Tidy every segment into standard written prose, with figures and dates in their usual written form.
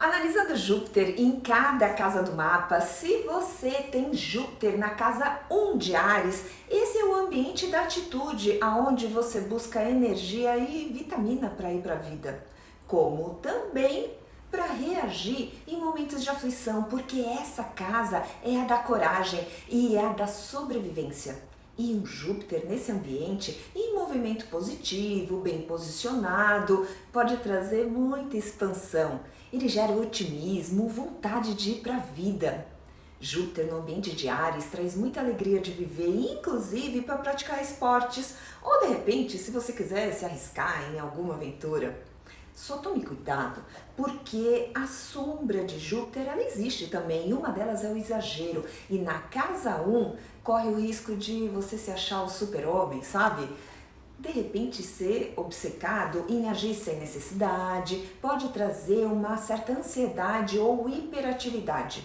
Analisando Júpiter em cada casa do mapa, se você tem Júpiter na casa 1 de Áries, esse é o ambiente da atitude, aonde você busca energia e vitamina para ir para a vida, como também para reagir em momentos de aflição, porque essa casa é a da coragem e é a da sobrevivência. E um Júpiter nesse ambiente, em movimento positivo, bem posicionado, pode trazer muita expansão. Ele gera otimismo, vontade de ir para a vida. Júpiter no ambiente de Áries traz muita alegria de viver, inclusive para praticar esportes ou de repente, se você quiser se arriscar em alguma aventura. Só tome cuidado, porque a sombra de Júpiter ela existe também, e uma delas é o exagero. E na casa 1 corre o risco de você se achar o super-homem, sabe? De repente ser obcecado em agir sem necessidade pode trazer uma certa ansiedade ou hiperatividade.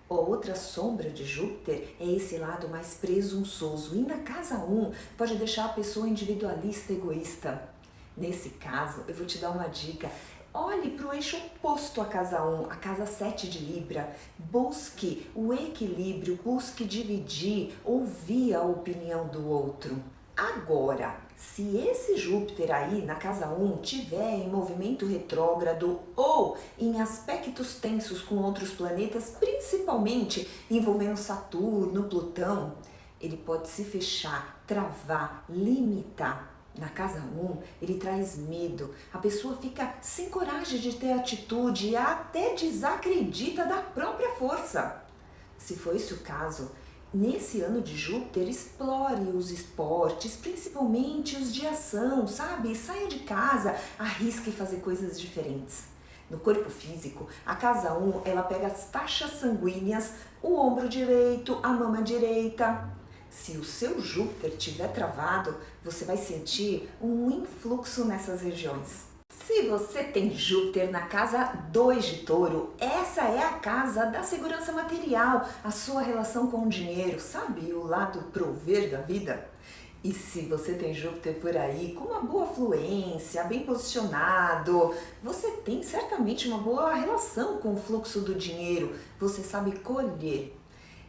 Outra sombra de Júpiter é esse lado mais presunçoso, e na casa 1 pode deixar a pessoa individualista e egoísta. Nesse caso, eu vou te dar uma dica. Olhe para o eixo oposto à casa 1, a casa 7 de Libra. Busque o equilíbrio, busque dividir, ouvir a opinião do outro. Agora, se esse Júpiter aí na casa 1 tiver em movimento retrógrado ou em aspectos tensos com outros planetas, principalmente envolvendo Saturno, Plutão, ele pode se fechar, travar, limitar. Na casa 1, ele traz medo, a pessoa fica sem coragem de ter atitude e até desacredita da própria força. Se for esse o caso, nesse ano de Júpiter, explore os esportes, principalmente os de ação, sabe? Saia de casa, arrisque fazer coisas diferentes. No corpo físico, a casa 1, ela pega as taxas sanguíneas, o ombro direito, a mama direita. Se o seu Júpiter estiver travado, você vai sentir um influxo nessas regiões. Se você tem Júpiter na casa 2 de Touro, essa é a casa da segurança material, a sua relação com o dinheiro, sabe? O lado prover da vida. E se você tem Júpiter por aí com uma boa fluência, bem posicionado, você tem certamente uma boa relação com o fluxo do dinheiro, você sabe colher.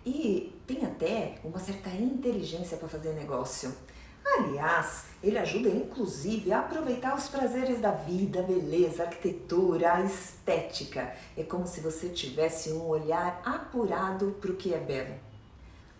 E tem até uma certa inteligência para fazer negócio. Aliás, ele ajuda inclusive a aproveitar os prazeres da vida, a beleza, a arquitetura, a estética. É como se você tivesse um olhar apurado para o que é belo.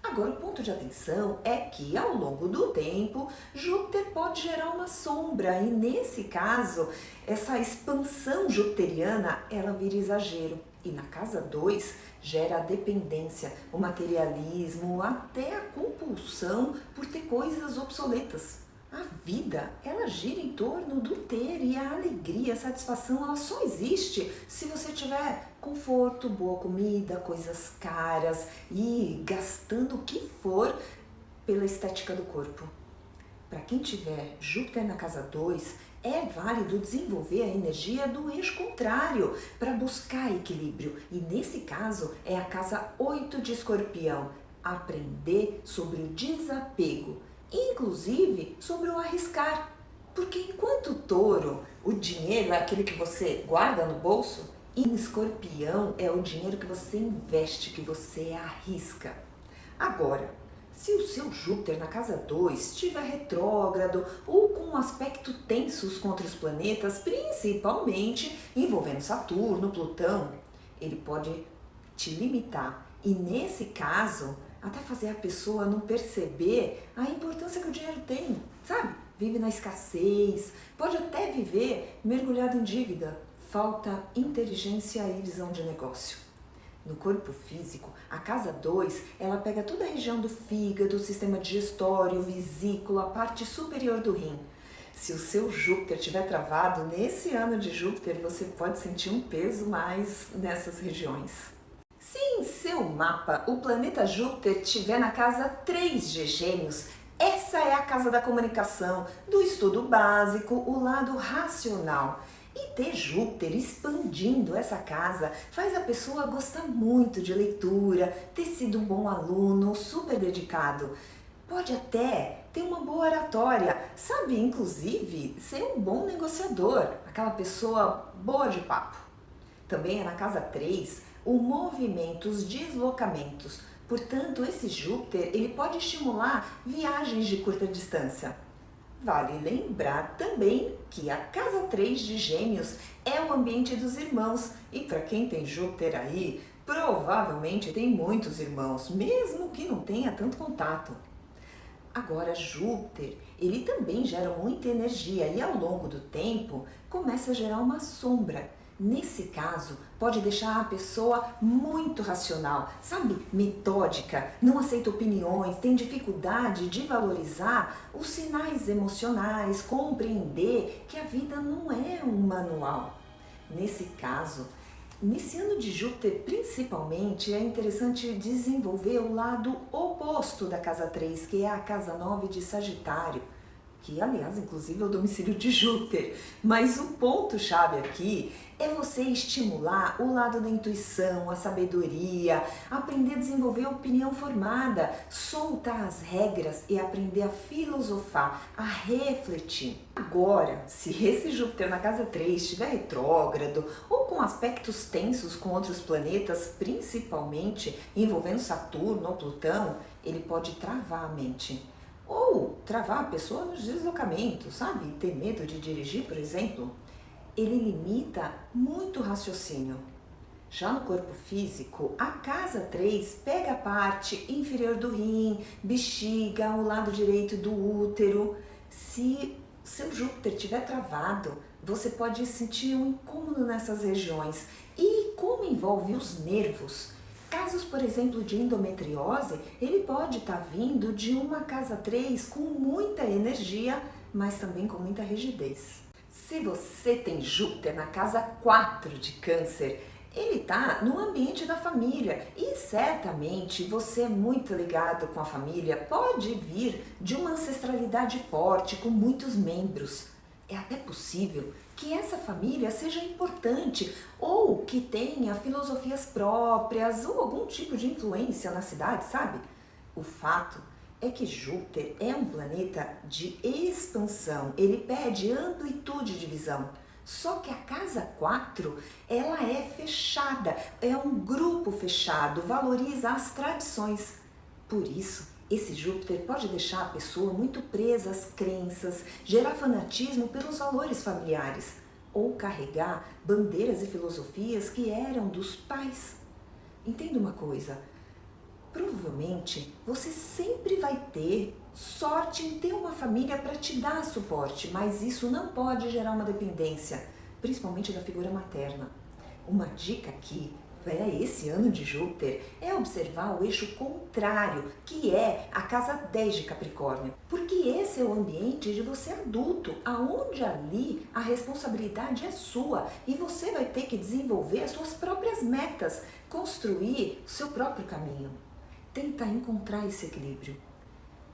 Agora, o ponto de atenção é que, ao longo do tempo, Júpiter pode gerar uma sombra e, nesse caso, essa expansão jupiteriana, ela vira exagero. E na casa 2, gera a dependência, o materialismo, até a compulsão por ter coisas obsoletas. A vida, ela gira em torno do ter, e a alegria, a satisfação, ela só existe se você tiver conforto, boa comida, coisas caras e gastando o que for pela estética do corpo. Para quem tiver Júpiter na casa 2, é válido desenvolver a energia do eixo contrário para buscar equilíbrio. E nesse caso é a casa 8 de Escorpião. Aprender sobre o desapego, inclusive sobre o arriscar. Porque enquanto Touro, o dinheiro é aquele que você guarda no bolso, e Escorpião é o dinheiro que você investe, que você arrisca. Agora, se o seu Júpiter na casa 2 estiver retrógrado ou com aspecto tensos contra os planetas, principalmente envolvendo Saturno, Plutão, ele pode te limitar e, nesse caso, até fazer a pessoa não perceber a importância que o dinheiro tem, sabe? Vive na escassez, pode até viver mergulhado em dívida, falta inteligência e visão de negócio. No corpo físico, a casa 2, ela pega toda a região do fígado, sistema digestório, vesícula, a parte superior do rim. Se o seu Júpiter estiver travado, nesse ano de Júpiter, você pode sentir um peso mais nessas regiões. Se em seu mapa o planeta Júpiter estiver na casa 3 de Gêmeos, essa é a casa da comunicação, do estudo básico, o lado racional. E ter Júpiter expandindo essa casa faz a pessoa gostar muito de leitura, ter sido um bom aluno, super dedicado. Pode até ter uma boa oratória, sabe, inclusive ser um bom negociador, aquela pessoa boa de papo. Também é na casa 3 o movimento, os deslocamentos. Portanto, esse Júpiter ele pode estimular viagens de curta distância. Vale lembrar também que a casa 3 de Gêmeos é o ambiente dos irmãos e para quem tem Júpiter aí, provavelmente tem muitos irmãos, mesmo que não tenha tanto contato. Agora, Júpiter, ele também gera muita energia e ao longo do tempo começa a gerar uma sombra. Nesse caso, pode deixar a pessoa muito racional, sabe, metódica, não aceita opiniões, tem dificuldade de valorizar os sinais emocionais, compreender que a vida não é um manual. Nesse caso, nesse ano de Júpiter, principalmente, é interessante desenvolver o lado oposto da casa 3, que é a casa 9 de Sagitário, que, aliás, inclusive é o domicílio de Júpiter. Mas o ponto-chave aqui é você estimular o lado da intuição, a sabedoria, aprender a desenvolver opinião formada, soltar as regras e aprender a filosofar, a refletir. Agora, se esse Júpiter na casa 3 estiver retrógrado ou com aspectos tensos com outros planetas, principalmente envolvendo Saturno ou Plutão, ele pode travar a mente. Ou travar a pessoa nos deslocamentos, sabe? Ter medo de dirigir, por exemplo. Ele limita muito o raciocínio. Já no corpo físico, a casa 3 pega a parte inferior do rim, bexiga, o lado direito do útero. Se seu Júpiter estiver travado, você pode sentir um incômodo nessas regiões. E como envolve os nervos, casos, por exemplo, de endometriose, ele pode estar vindo de uma casa 3 com muita energia, mas também com muita rigidez. Se você tem Júpiter na casa 4 de Câncer, ele está no ambiente da família e certamente você é muito ligado com a família, pode vir de uma ancestralidade forte, com muitos membros. É até possível que essa família seja importante ou que tenha filosofias próprias ou algum tipo de influência na cidade, sabe? O fato é que Júpiter é um planeta de expansão, ele pede amplitude de visão. Só que a casa 4, ela é fechada, é um grupo fechado, valoriza as tradições. Por isso, esse Júpiter pode deixar a pessoa muito presa às crenças, gerar fanatismo pelos valores familiares ou carregar bandeiras e filosofias que eram dos pais. Entenda uma coisa, provavelmente você sempre vai ter sorte em ter uma família para te dar suporte, mas isso não pode gerar uma dependência, principalmente da figura materna. Uma dica aqui para esse ano de Júpiter é observar o eixo contrário, que é a casa 10 de Capricórnio, porque esse é o ambiente de você adulto, aonde ali a responsabilidade é sua e você vai ter que desenvolver as suas próprias metas, construir o seu próprio caminho. Tenta encontrar esse equilíbrio.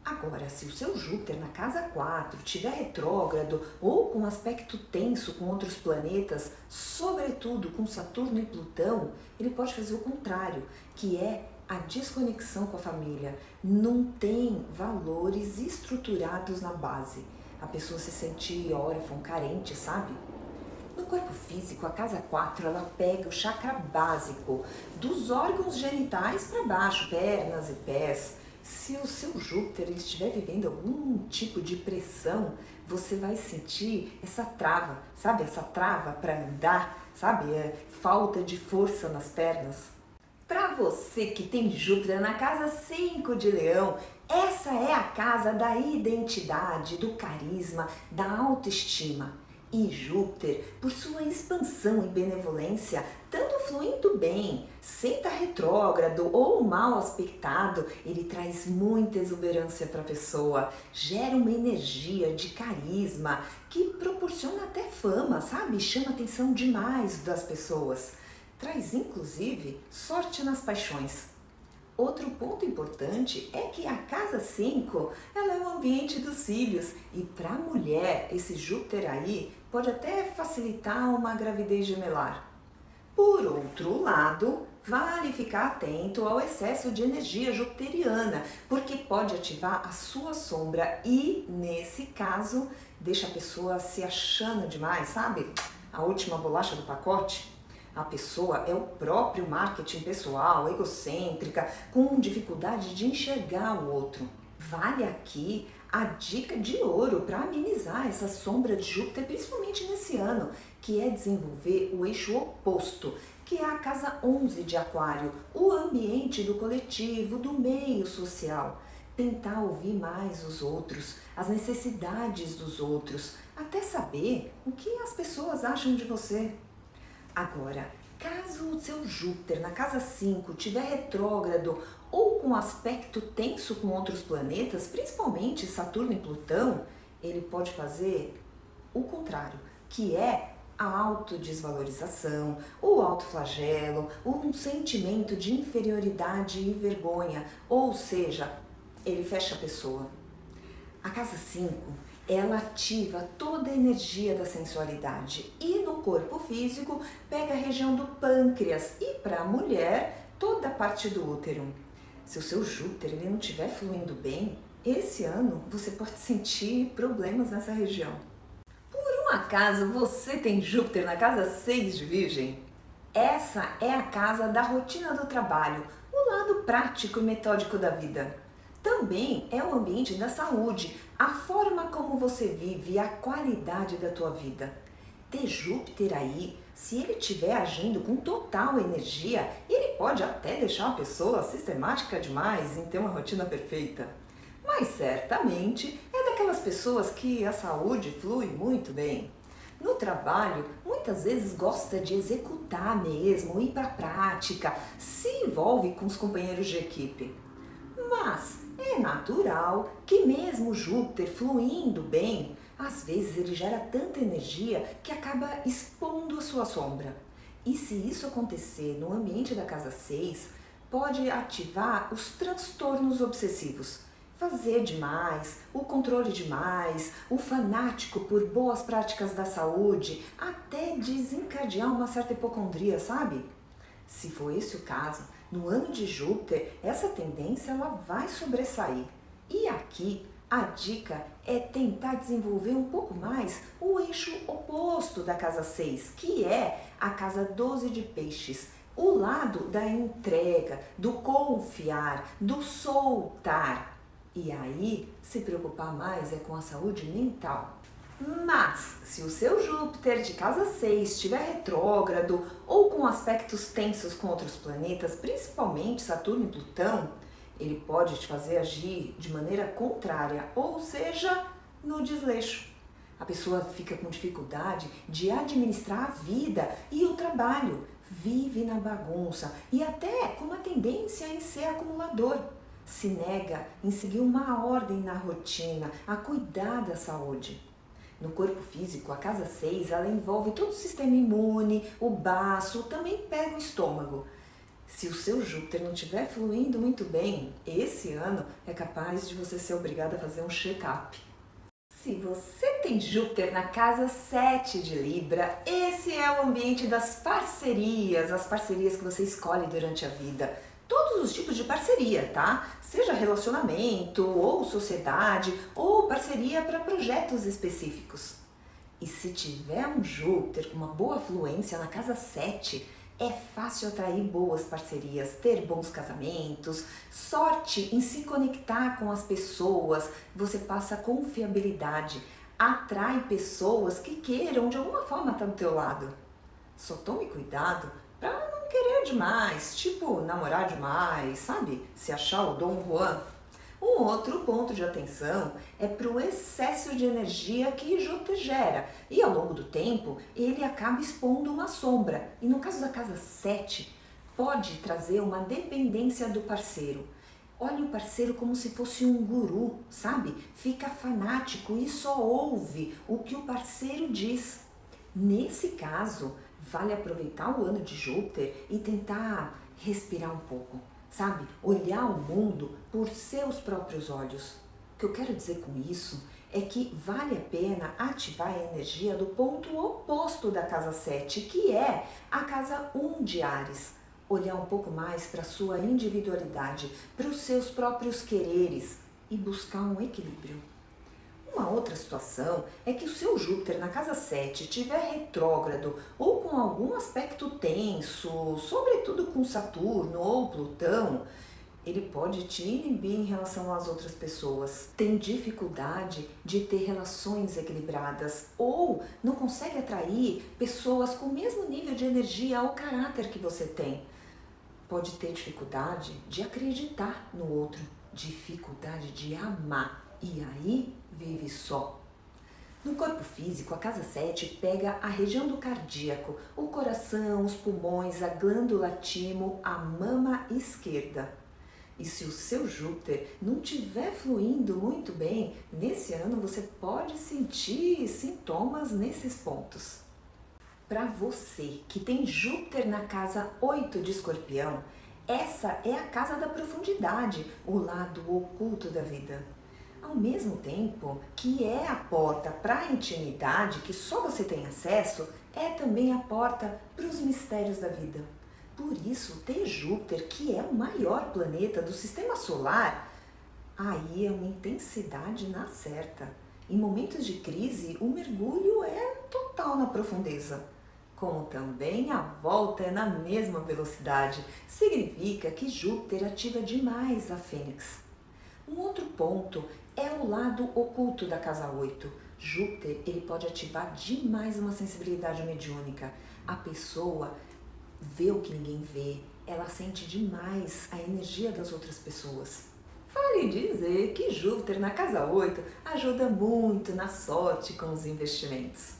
Agora, se o seu Júpiter na casa 4 estiver retrógrado ou com aspecto tenso com outros planetas, sobretudo com Saturno e Plutão, ele pode fazer o contrário, que é a desconexão com a família. Não tem valores estruturados na base. A pessoa se sente órfã, carente, sabe? No corpo físico, a casa 4 ela pega o chakra básico, dos órgãos genitais para baixo, pernas e pés. Se o seu Júpiter estiver vivendo algum tipo de pressão, você vai sentir essa trava, sabe? Essa trava para andar, sabe? Falta de força nas pernas. Para você que tem Júpiter na casa 5 de Leão, essa é a casa da identidade, do carisma, da autoestima. E Júpiter, por sua expansão e benevolência, tanto fluindo bem, sem estar retrógrado ou mal aspectado, ele traz muita exuberância para a pessoa, gera uma energia de carisma que proporciona até fama, sabe? Chama a atenção demais das pessoas. Traz inclusive sorte nas paixões. Outro ponto importante é que a casa 5, ela é o ambiente dos filhos e para a mulher, esse Júpiter aí pode até facilitar uma gravidez gemelar. Por outro lado, vale ficar atento ao excesso de energia jupiteriana, porque pode ativar a sua sombra e, nesse caso, deixa a pessoa se achando demais, sabe? A última bolacha do pacote. A pessoa é o próprio marketing pessoal, egocêntrica, com dificuldade de enxergar o outro. Vale aqui a dica de ouro para amenizar essa sombra de Júpiter, principalmente nesse ano, que é desenvolver o eixo oposto, que é a casa 11 de Aquário, o ambiente do coletivo, do meio social. Tentar ouvir mais os outros, as necessidades dos outros, até saber o que as pessoas acham de você. Agora, caso o seu Júpiter na casa 5 tiver retrógrado ou com aspecto tenso com outros planetas, principalmente Saturno e Plutão, ele pode fazer o contrário, que é a autodesvalorização, o autoflagelo, um sentimento de inferioridade e vergonha, ou seja, ele fecha a pessoa. A casa 5, ela ativa toda a energia da sensualidade e no corpo físico pega a região do pâncreas e para a mulher toda a parte do útero. Se o seu Júpiter ele não estiver fluindo bem, esse ano você pode sentir problemas nessa região. Por um acaso você tem Júpiter na casa 6 de Virgem? Essa é a casa da rotina do trabalho, o lado prático e metódico da vida. Também é o ambiente da saúde, a forma como você vive e a qualidade da tua vida. Ter Júpiter aí, se ele estiver agindo com total energia, ele pode até deixar a pessoa sistemática demais em ter uma rotina perfeita. Mas certamente é daquelas pessoas que a saúde flui muito bem. No trabalho, muitas vezes gosta de executar mesmo, ir para a prática, se envolve com os companheiros de equipe. Mas é natural que mesmo Júpiter fluindo bem, às vezes ele gera tanta energia que acaba expondo a sua sombra. E se isso acontecer no ambiente da casa 6, pode ativar os transtornos obsessivos. Fazer demais, o controle demais, o fanático por boas práticas da saúde, até desencadear uma certa hipocondria, sabe? Se for esse o caso, no ano de Júpiter, essa tendência ela vai sobressair. E aqui, a dica é tentar desenvolver um pouco mais o eixo oposto da casa 6, que é a casa 12 de Peixes. O lado da entrega, do confiar, do soltar. E aí, se preocupar mais é com a saúde mental. Mas, se o seu Júpiter de casa 6 estiver retrógrado ou com aspectos tensos com outros planetas, principalmente Saturno e Plutão, ele pode te fazer agir de maneira contrária, ou seja, no desleixo. A pessoa fica com dificuldade de administrar a vida e o trabalho, vive na bagunça e até com uma tendência em ser acumulador. Se nega em seguir uma ordem na rotina, a cuidar da saúde. No corpo físico, a casa 6, ela envolve todo o sistema imune, o baço, também pega o estômago. Se o seu Júpiter não estiver fluindo muito bem, esse ano é capaz de você ser obrigado a fazer um check-up. Se você tem Júpiter na casa 7 de Libra, esse é o ambiente das parcerias, as parcerias que você escolhe durante a vida. Todos os tipos de parceria, tá? Seja relacionamento, ou sociedade, ou parceria para projetos específicos. E se tiver um Júpiter com uma boa fluência na casa 7, é fácil atrair boas parcerias, ter bons casamentos, sorte em se conectar com as pessoas, você passa confiabilidade, atrai pessoas que queiram de alguma forma estar do teu lado. Só tome cuidado para não querer demais, tipo namorar demais, sabe? Se achar o Dom Juan. Um outro ponto de atenção é para o excesso de energia que Júpiter gera e ao longo do tempo ele acaba expondo uma sombra. E no caso da casa 7, pode trazer uma dependência do parceiro. Olha o parceiro como se fosse um guru, sabe? Fica fanático e só ouve o que o parceiro diz. Nesse caso, vale aproveitar o ano de Júpiter e tentar respirar um pouco, sabe? Olhar o mundo por seus próprios olhos. O que eu quero dizer com isso é que vale a pena ativar a energia do ponto oposto da casa 7, que é a casa 1 de Áries. Olhar um pouco mais para a sua individualidade, para os seus próprios quereres e buscar um equilíbrio. Uma outra situação é que o seu Júpiter na casa 7 estiver retrógrado ou com algum aspecto tenso, sobretudo com Saturno ou Plutão, ele pode te inibir em relação às outras pessoas. Tem dificuldade de ter relações equilibradas ou não consegue atrair pessoas com o mesmo nível de energia ou caráter que você tem. Pode ter dificuldade de acreditar no outro, dificuldade de amar e aí vive só. No corpo físico, a casa 7 pega a região do cardíaco, o coração, os pulmões, a glândula timo, a mama esquerda. E se o seu Júpiter não estiver fluindo muito bem, nesse ano você pode sentir sintomas nesses pontos. Para você que tem Júpiter na casa 8 de Escorpião, essa é a casa da profundidade, o lado oculto da vida. Ao mesmo tempo que é a porta para a intimidade, que só você tem acesso, é também a porta para os mistérios da vida. Por isso, ter Júpiter, que é o maior planeta do sistema solar, aí é uma intensidade na certa. Em momentos de crise, o mergulho é total na profundeza. Como também a volta é na mesma velocidade, significa que Júpiter ativa demais a Fênix. Um outro ponto é o lado oculto da casa 8. Júpiter, ele pode ativar demais uma sensibilidade mediúnica. A pessoa vê o que ninguém vê, ela sente demais a energia das outras pessoas. Vale dizer que Júpiter na casa 8 ajuda muito na sorte com os investimentos.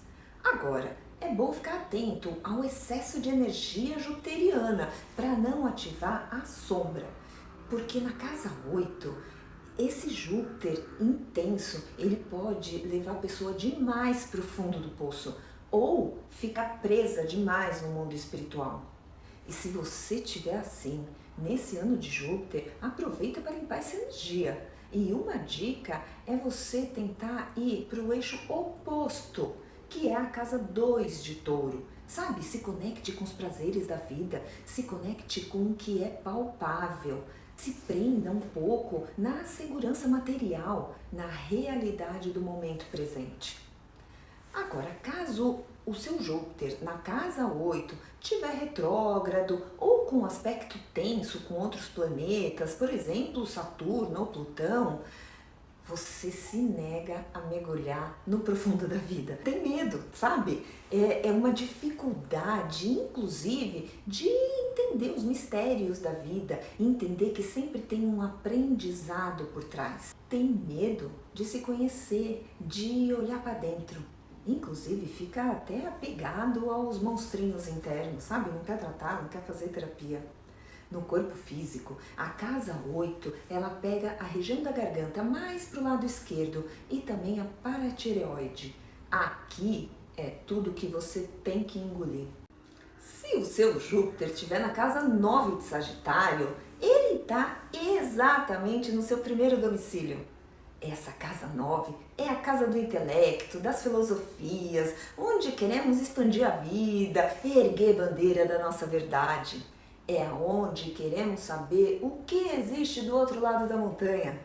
Agora, é bom ficar atento ao excesso de energia jupiteriana para não ativar a sombra, porque na casa 8, esse Júpiter intenso, ele pode levar a pessoa demais para o fundo do poço ou ficar presa demais no mundo espiritual. E se você estiver assim, nesse ano de Júpiter, aproveita para limpar essa energia. E uma dica é você tentar ir para o eixo oposto, que é a casa 2 de Touro. Sabe, se conecte com os prazeres da vida, se conecte com o que é palpável. Se prenda um pouco na segurança material, na realidade do momento presente. Agora, caso o seu Júpiter na casa 8 estiver retrógrado ou com aspecto tenso com outros planetas, por exemplo, Saturno ou Plutão, você se nega a mergulhar no profundo da vida. Tem medo, sabe? É uma dificuldade, inclusive, de entender os mistérios da vida, entender que sempre tem um aprendizado por trás. Tem medo de se conhecer, de olhar para dentro. Inclusive fica até apegado aos monstrinhos internos, sabe? Não quer tratar, não quer fazer terapia. No corpo físico, a casa 8, ela pega a região da garganta mais para o lado esquerdo e também a paratireoide. Aqui é tudo que você tem que engolir. Se o seu Júpiter estiver na casa 9 de Sagitário, ele está exatamente no seu primeiro domicílio. Essa casa 9 é a casa do intelecto, das filosofias, onde queremos expandir a vida e erguer bandeira da nossa verdade. É onde queremos saber o que existe do outro lado da montanha.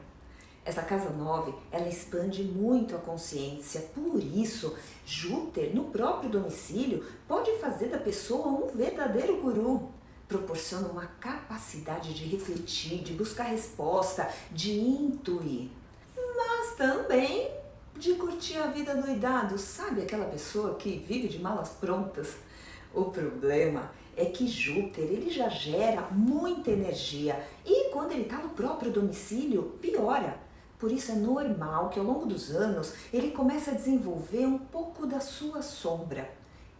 Essa casa 9, ela expande muito a consciência, por isso, Júpiter no próprio domicílio pode fazer da pessoa um verdadeiro guru. Proporciona uma capacidade de refletir, de buscar resposta, de intuir. Mas também de curtir a vida doidado, sabe aquela pessoa que vive de malas prontas? O problema é que Júpiter ele já gera muita energia e quando ele está no próprio domicílio, piora. Por isso é normal que ao longo dos anos ele comece a desenvolver um pouco da sua sombra.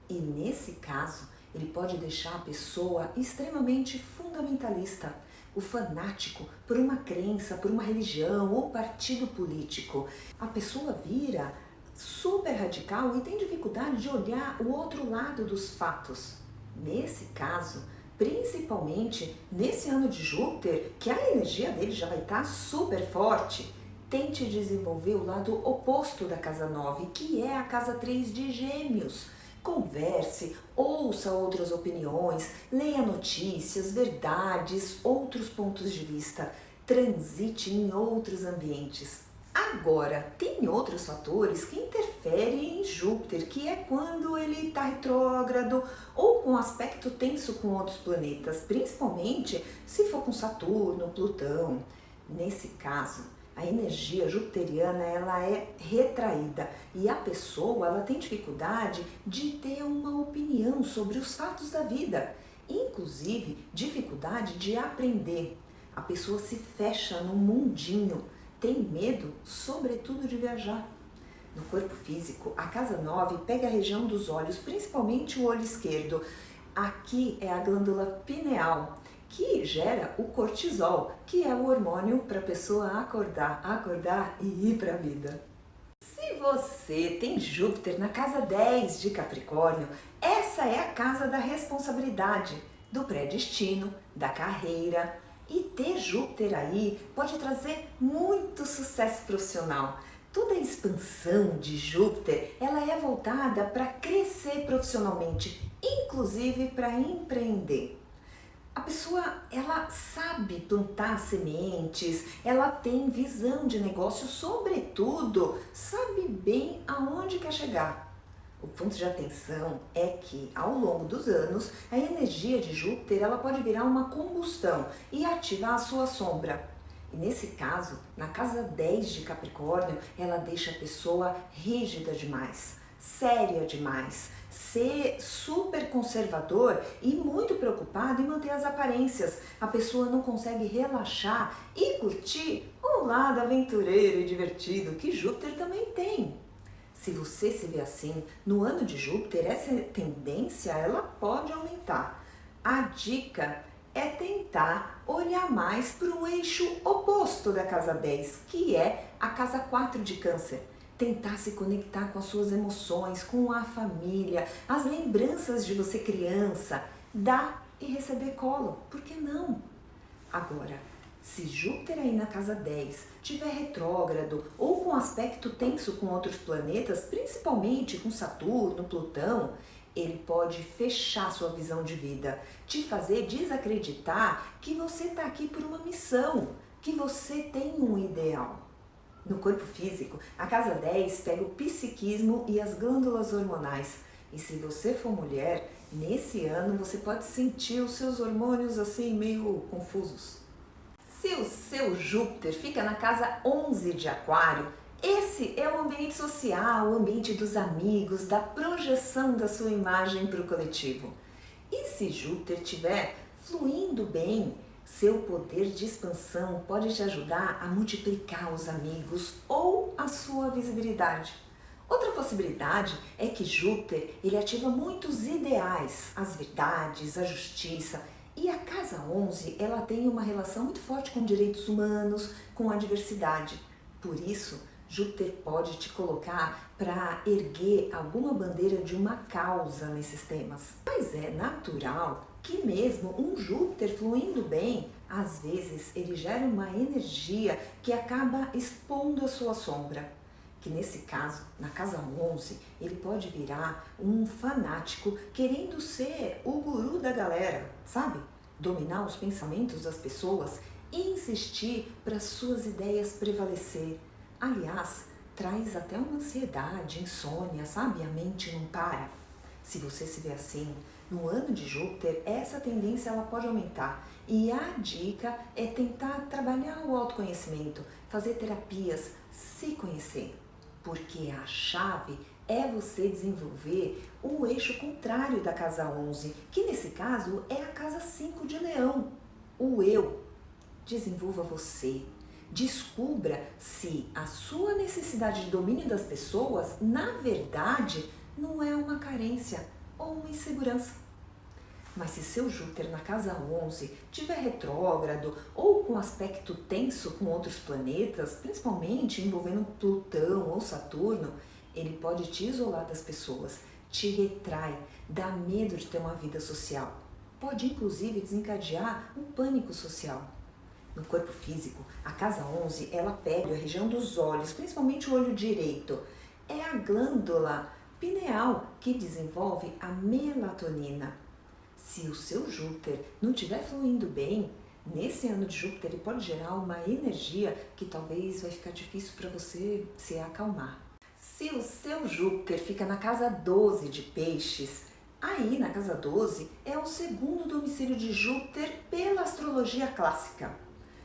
E nesse caso, ele pode deixar a pessoa extremamente fundamentalista, o fanático por uma crença, por uma religião ou partido político. A pessoa vira super radical e tem dificuldade de olhar o outro lado dos fatos. Nesse caso, principalmente nesse ano de Júpiter, que a energia dele já vai estar super forte, tente desenvolver o lado oposto da casa 9, que é a casa 3 de Gêmeos. Converse, ouça outras opiniões, leia notícias, verdades, outros pontos de vista, transite em outros ambientes. Agora, tem outros fatores que interferem em Júpiter, que é quando ele está retrógrado ou com aspecto tenso com outros planetas, principalmente se for com Saturno, Plutão. Nesse caso, a energia jupiteriana ela é retraída e a pessoa ela tem dificuldade de ter uma opinião sobre os fatos da vida, inclusive dificuldade de aprender. A pessoa se fecha num mundinho, tem medo, sobretudo, de viajar. No corpo físico, a casa 9 pega a região dos olhos, principalmente o olho esquerdo. Aqui é a glândula pineal, que gera o cortisol, que é o hormônio para a pessoa acordar e ir para a vida. Se você tem Júpiter na casa 10 de Capricórnio, essa é a casa da responsabilidade, do predestino, da carreira. E ter Júpiter aí pode trazer muito sucesso profissional. Toda a expansão de Júpiter, ela é voltada para crescer profissionalmente, inclusive para empreender. A pessoa, ela sabe plantar sementes, ela tem visão de negócio, sobretudo, sabe bem aonde quer chegar. O ponto de atenção é que, ao longo dos anos, a energia de Júpiter ela pode virar uma combustão e ativar a sua sombra. E nesse caso, na casa 10 de Capricórnio, ela deixa a pessoa rígida demais, séria demais, ser super conservador e muito preocupado em manter as aparências. A pessoa não consegue relaxar e curtir o lado aventureiro e divertido que Júpiter também tem. Se você se vê assim, no ano de Júpiter, essa tendência ela pode aumentar. A dica é tentar olhar mais para o eixo oposto da casa 10, que é a casa 4 de Câncer. Tentar se conectar com as suas emoções, com a família, as lembranças de você criança, dar e receber colo, por que não? Agora, se Júpiter aí na casa 10 tiver retrógrado ou com aspecto tenso com outros planetas, principalmente com Saturno, Plutão, ele pode fechar sua visão de vida, te fazer desacreditar que você está aqui por uma missão, que você tem um ideal. No corpo físico, a casa 10 pega o psiquismo e as glândulas hormonais. E se você for mulher, nesse ano você pode sentir os seus hormônios assim meio confusos. Se o seu Júpiter fica na casa 11 de Aquário, esse é o ambiente social, o ambiente dos amigos, da projeção da sua imagem para o coletivo. E se Júpiter estiver fluindo bem, seu poder de expansão pode te ajudar a multiplicar os amigos ou a sua visibilidade. Outra possibilidade é que Júpiter ele ativa muitos ideais, as verdades, a justiça. E a casa 11, ela tem uma relação muito forte com direitos humanos, com a diversidade. Por isso, Júpiter pode te colocar para erguer alguma bandeira de uma causa nesses temas. Mas é natural que mesmo um Júpiter fluindo bem, às vezes ele gera uma energia que acaba expondo a sua sombra. Que nesse caso, na casa 11, ele pode virar um fanático querendo ser o guru da galera, sabe? Dominar os pensamentos das pessoas e insistir para suas ideias prevalecer. Aliás, traz até uma ansiedade, insônia, sabe? A mente não para. Se você se vê assim, no ano de Júpiter, essa tendência ela pode aumentar. E a dica é tentar trabalhar o autoconhecimento, fazer terapias, se conhecer. Porque a chave é você desenvolver o eixo contrário da casa 11, que nesse caso é a casa 5 de Leão, o eu. Desenvolva você. Descubra se a sua necessidade de domínio das pessoas, na verdade, não é uma carência ou uma insegurança. Mas se seu Júpiter na casa 11 estiver retrógrado ou com aspecto tenso com outros planetas, principalmente envolvendo Plutão ou Saturno, ele pode te isolar das pessoas, te retrai, dá medo de ter uma vida social. Pode inclusive desencadear um pânico social. No corpo físico, a casa 11, ela pega a região dos olhos, principalmente o olho direito. É a glândula pineal que desenvolve a melatonina. Se o seu Júpiter não estiver fluindo bem, Nesse ano de Júpiter, ele pode gerar uma energia que talvez vai ficar difícil para você se acalmar. Se o seu Júpiter fica na casa 12 de Peixes, aí na casa 12 é o segundo domicílio de Júpiter pela astrologia clássica.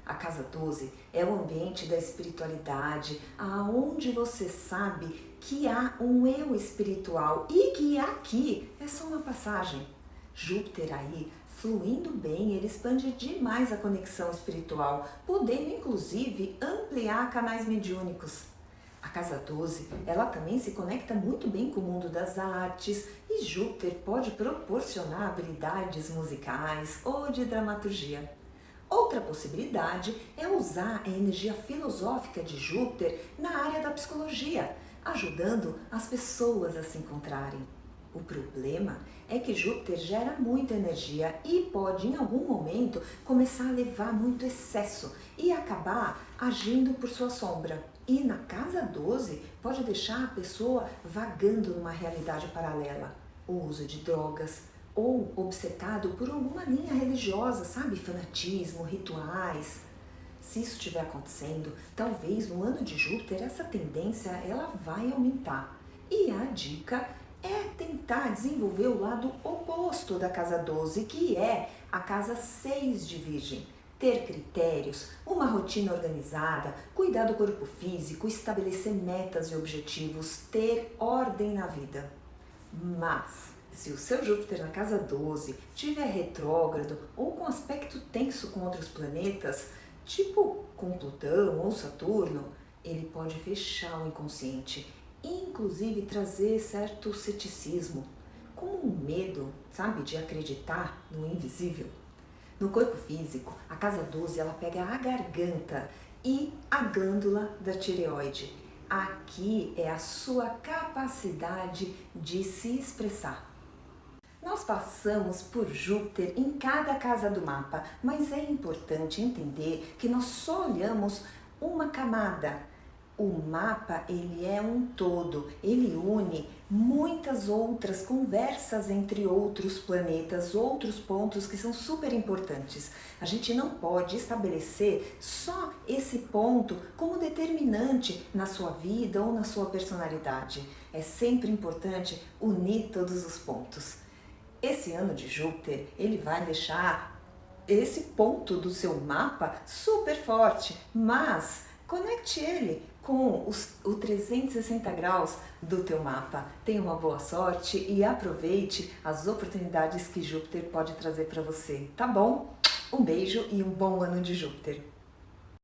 A casa 12 é o ambiente da espiritualidade, aonde você sabe que há um eu espiritual e que aqui é só uma passagem. Júpiter aí, fluindo bem, ele expande demais a conexão espiritual, podendo inclusive ampliar canais mediúnicos. A casa 12, ela também se conecta muito bem com o mundo das artes e Júpiter pode proporcionar habilidades musicais ou de dramaturgia. Outra possibilidade é usar a energia filosófica de Júpiter na área da psicologia, ajudando as pessoas a se encontrarem. O problema é que Júpiter gera muita energia e pode, em algum momento, começar a levar muito excesso e acabar agindo por sua sombra. E na casa 12 pode deixar a pessoa vagando numa realidade paralela. O uso de drogas ou obcecado por alguma linha religiosa, sabe? Fanatismo, rituais. Se isso estiver acontecendo, talvez no ano de Júpiter essa tendência ela vai aumentar. E a dica é tentar desenvolver o lado oposto da casa 12, que é a casa 6 de Virgem. Ter critérios, uma rotina organizada, cuidar do corpo físico, estabelecer metas e objetivos, ter ordem na vida. Mas, se o seu Júpiter na casa 12 estiver retrógrado ou com aspecto tenso com outros planetas, tipo com Plutão ou Saturno, ele pode fechar o inconsciente, inclusive trazer certo ceticismo, como um medo, sabe, de acreditar no invisível. No corpo físico, a casa 12 ela pega a garganta e a glândula da tireoide. Aqui é a sua capacidade de se expressar. Nós passamos por Júpiter em cada casa do mapa, mas é importante entender que nós só olhamos uma camada. O mapa, ele é um todo, ele une muitas outras conversas entre outros planetas, outros pontos que são super importantes. A gente não pode estabelecer só esse ponto como determinante na sua vida ou na sua personalidade. É sempre importante unir todos os pontos. Esse ano de Júpiter, ele vai deixar esse ponto do seu mapa super forte, mas conecte ele com o 360 graus do teu mapa. Tenha uma boa sorte e aproveite as oportunidades que Júpiter pode trazer para você, tá bom? Um beijo e um bom ano de Júpiter!